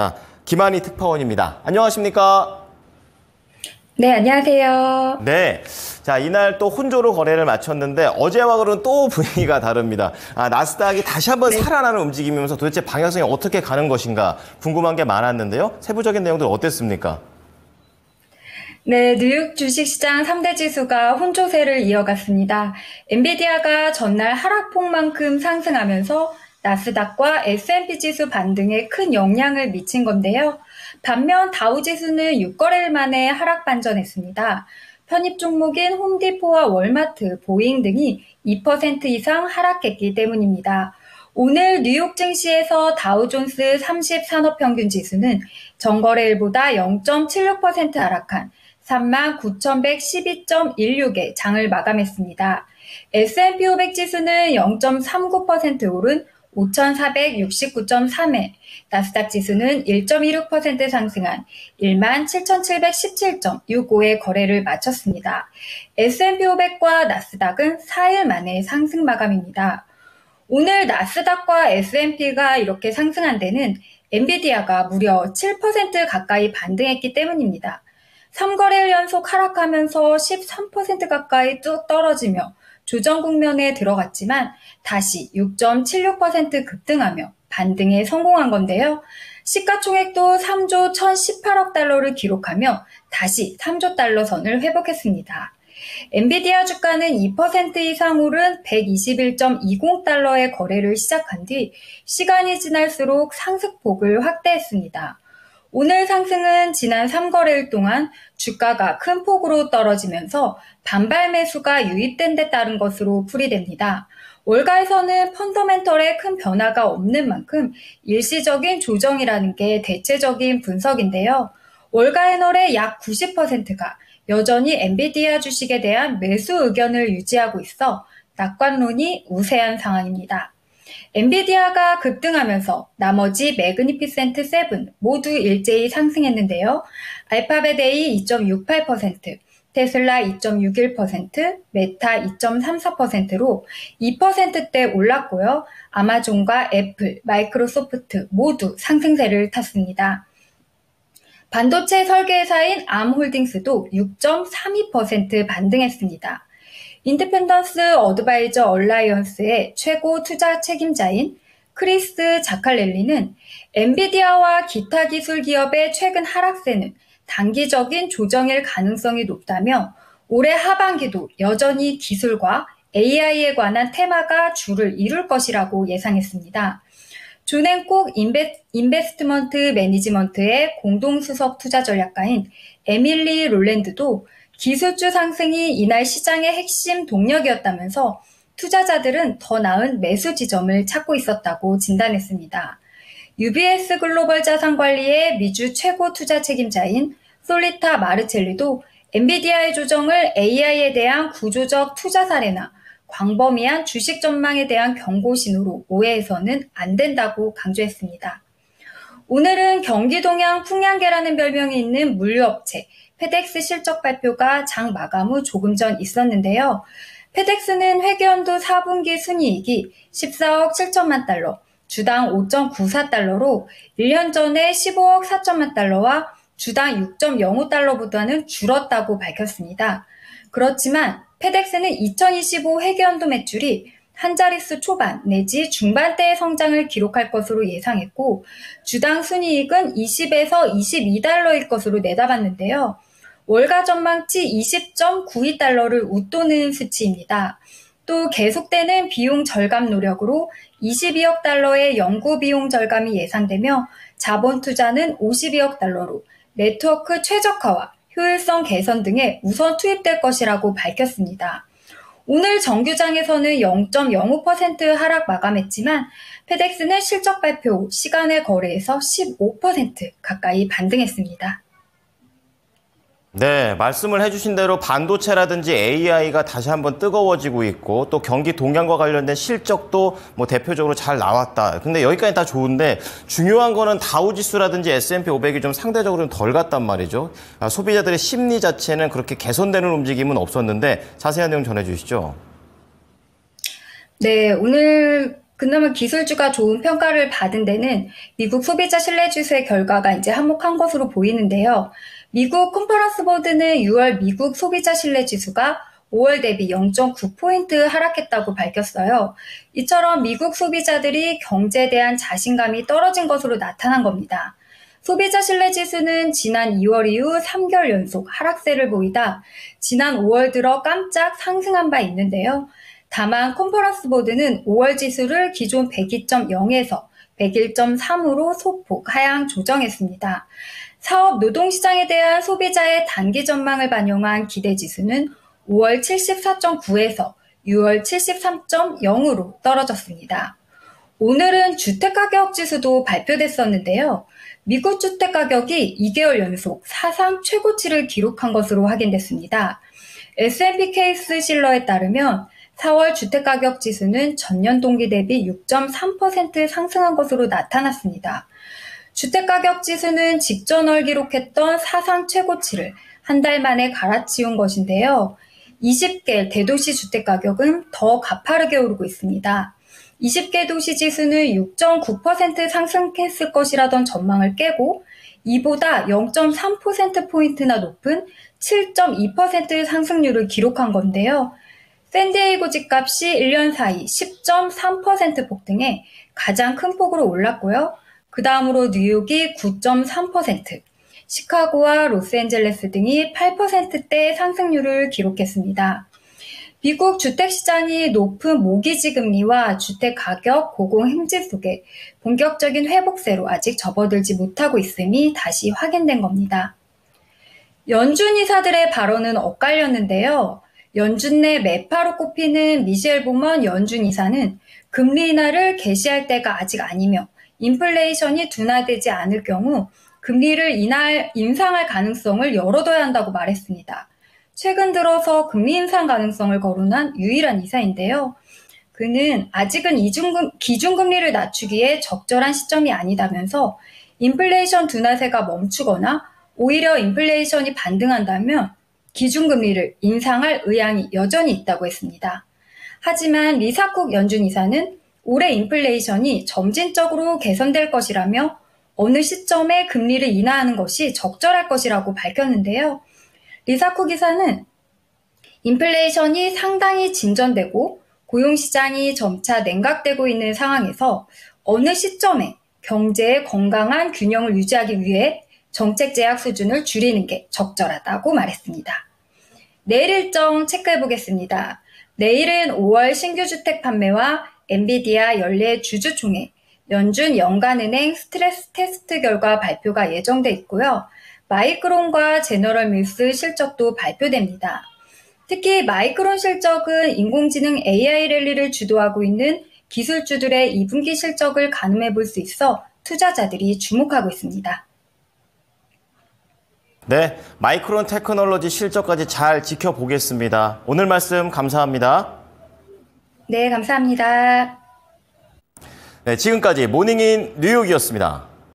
모셨습니다. 김한희 특파원입니다. 안녕하십니까? 네, 안녕하세요. 네. 자, 이날 또 혼조로 거래를 마쳤는데 어제와 그런 또 분위기가 다릅니다. 나스닥이 다시 한번 살아나는 움직임이면서 도대체 방향성이 어떻게 가는 것인가 궁금한 게 많았는데요. 세부적인 내용들 어땠습니까? 네, 뉴욕 주식시장 3대 지수가 혼조세를 이어갔습니다. 엔비디아가 전날 하락폭만큼 상승하면서 나스닥과 S&P 지수 반등에 큰 영향을 미친 건데요. 반면 다우지수는 6거래일 만에 하락 반전했습니다. 편입 종목인 홈디포와 월마트, 보잉 등이 2% 이상 하락했기 때문입니다. 오늘 뉴욕 증시에서 다우존스 30 산업평균지수는 전거래일보다 0.76% 하락한 39,112.16의 장을 마감했습니다. S&P 500 지수는 0.39% 오른 5,469.3회, 나스닥 지수는 1.26% 상승한 17,717.65의 거래를 마쳤습니다. S&P 500과 나스닥은 4일 만에 상승 마감입니다. 오늘 나스닥과 S&P가 이렇게 상승한 데는 엔비디아가 무려 7% 가까이 반등했기 때문입니다. 3거래일 연속 하락하면서 13% 가까이 뚝 떨어지며 조정 국면에 들어갔지만 다시 6.76% 급등하며 반등에 성공한 건데요. 시가총액도 3조 1,018억 달러를 기록하며 다시 3조 달러 선을 회복했습니다. 엔비디아 주가는 2% 이상 오른 121.20달러의 거래를 시작한 뒤 시간이 지날수록 상승폭을 확대했습니다. 오늘 상승은 지난 3거래일 동안 주가가 큰 폭으로 떨어지면서 반발 매수가 유입된 데 따른 것으로 풀이됩니다. 월가에서는 펀더멘털에 큰 변화가 없는 만큼 일시적인 조정이라는 게 대체적인 분석인데요. 월가애널의 약 90%가 여전히 엔비디아 주식에 대한 매수 의견을 유지하고 있어 낙관론이 우세한 상황입니다. 엔비디아가 급등하면서 나머지 매그니피센트 7 모두 일제히 상승했는데요. 알파벳 A 2.68%, 테슬라 2.61%, 메타 2.34%로 2%대 올랐고요. 아마존과 애플, 마이크로소프트 모두 상승세를 탔습니다. 반도체 설계사인 암홀딩스도 6.32% 반등했습니다. 인디펜던스 어드바이저 얼라이언스의 최고 투자 책임자인 크리스 자칼렐리는 엔비디아와 기타 기술 기업의 최근 하락세는 단기적인 조정일 가능성이 높다며 올해 하반기도 여전히 기술과 AI에 관한 테마가 주를 이룰 것이라고 예상했습니다. 존앤콕 인베스트먼트 매니지먼트의 공동수석 투자 전략가인 에밀리 롤랜드도 기술주 상승이 이날 시장의 핵심 동력이었다면서 투자자들은 더 나은 매수 지점을 찾고 있었다고 진단했습니다. UBS 글로벌 자산관리의 미주 최고 투자 책임자인 솔리타 마르첼리도 엔비디아의 조정을 AI에 대한 구조적 투자 사례나 광범위한 주식 전망에 대한 경고 신호로 오해해서는 안 된다고 강조했습니다. 오늘은 경기 동양 풍량계라는 별명이 있는 물류업체 페덱스 실적 발표가 장 마감 후 조금 전 있었는데요. 페덱스는 회계연도 4분기 순이익이 14억 7천만 달러, 주당 5.94달러로 1년 전에 15억 4천만 달러와 주당 6.05달러보다는 줄었다고 밝혔습니다. 그렇지만 페덱스는 2025 회계연도 매출이 한 자릿수 초반 내지 중반대의 성장을 기록할 것으로 예상했고 주당 순이익은 20에서 22달러일 것으로 내다봤는데요. 월가 전망치 20.92달러를 웃도는 수치입니다. 또 계속되는 비용 절감 노력으로 22억 달러의 연구 비용 절감이 예상되며 자본 투자는 52억 달러로 네트워크 최적화와 효율성 개선 등에 우선 투입될 것이라고 밝혔습니다. 오늘 정규장에서는 0.05% 하락 마감했지만 페덱스는 실적 발표 후 시간의 거래에서 15% 가까이 반등했습니다. 네, 말씀을 해주신 대로 반도체라든지 AI가 다시 한번 뜨거워지고 있고 또 경기 동향과 관련된 실적도 뭐 대표적으로 잘 나왔다. 근데 여기까지 다 좋은데 중요한 거는 다우지수라든지 S&P 500이 좀 상대적으로 덜 갔단 말이죠. 소비자들의 심리 자체는 그렇게 개선되는 움직임은 없었는데 자세한 내용 전해주시죠. 네, 오늘 그나마 기술주가 좋은 평가를 받은 데는 미국 소비자 신뢰지수의 결과가 이제 한몫한 것으로 보이는데요. 미국 컨퍼런스 보드는 6월 미국 소비자 신뢰지수가 5월 대비 0.9포인트 하락했다고 밝혔어요. 이처럼 미국 소비자들이 경제에 대한 자신감이 떨어진 것으로 나타난 겁니다. 소비자 신뢰지수는 지난 2월 이후 3개월 연속 하락세를 보이다 지난 5월 들어 깜짝 상승한 바 있는데요. 다만 컨퍼런스 보드는 5월 지수를 기존 102.0에서 101.3으로 소폭 하향 조정했습니다. 사업 노동시장에 대한 소비자의 단기 전망을 반영한 기대지수는 5월 74.9에서 6월 73.0으로 떨어졌습니다. 오늘은 주택가격지수도 발표됐었는데요. 미국 주택가격이 2개월 연속 사상 최고치를 기록한 것으로 확인됐습니다. S&P 케이스 실러에 따르면 4월 주택가격 지수는 전년 동기 대비 6.3% 상승한 것으로 나타났습니다. 주택가격 지수는 직전월 기록했던 사상 최고치를 한 달 만에 갈아치운 것인데요. 20개 대도시 주택가격은 더 가파르게 오르고 있습니다. 20개 도시 지수는 6.9% 상승했을 것이라던 전망을 깨고 이보다 0.3%포인트나 높은 7.2% 상승률을 기록한 건데요. 샌디에이고 집값이 1년 사이 10.3% 폭등해 가장 큰 폭으로 올랐고요. 그 다음으로 뉴욕이 9.3%, 시카고와 로스앤젤레스 등이 8%대 상승률을 기록했습니다. 미국 주택시장이 높은 모기지 금리와 주택가격 고공행진 속에 본격적인 회복세로 아직 접어들지 못하고 있음이 다시 확인된 겁니다. 연준 이사들의 발언은 엇갈렸는데요. 연준 내 매파로 꼽히는 미셸 보먼 연준 이사는 금리 인하를 개시할 때가 아직 아니며 인플레이션이 둔화되지 않을 경우 금리를 인상할 가능성을 열어둬야 한다고 말했습니다. 최근 들어서 금리 인상 가능성을 거론한 유일한 이사인데요. 그는 아직은 기준금리를 낮추기에 적절한 시점이 아니다면서 인플레이션 둔화세가 멈추거나 오히려 인플레이션이 반등한다면 기준금리를 인상할 의향이 여전히 있다고 했습니다. 하지만 리사쿡 연준 이사는 올해 인플레이션이 점진적으로 개선될 것이라며 어느 시점에 금리를 인하하는 것이 적절할 것이라고 밝혔는데요. 리사쿡 이사는 인플레이션이 상당히 진전되고 고용시장이 점차 냉각되고 있는 상황에서 어느 시점에 경제의 건강한 균형을 유지하기 위해 정책 제약 수준을 줄이는 게 적절하다고 말했습니다. 내일 일정 체크해 보겠습니다. 내일은 5월 신규 주택 판매와 엔비디아 연례 주주총회, 연준 연간은행 스트레스 테스트 결과 발표가 예정돼 있고요. 마이크론과 제너럴 밀스 실적도 발표됩니다. 특히 마이크론 실적은 인공지능 AI 랠리를 주도하고 있는 기술주들의 2분기 실적을 가늠해 볼 수 있어 투자자들이 주목하고 있습니다. 네, 마이크론 테크놀로지 실적까지 잘 지켜보겠습니다. 오늘 말씀 감사합니다. 네, 감사합니다. 네, 지금까지 모닝인 뉴욕이었습니다.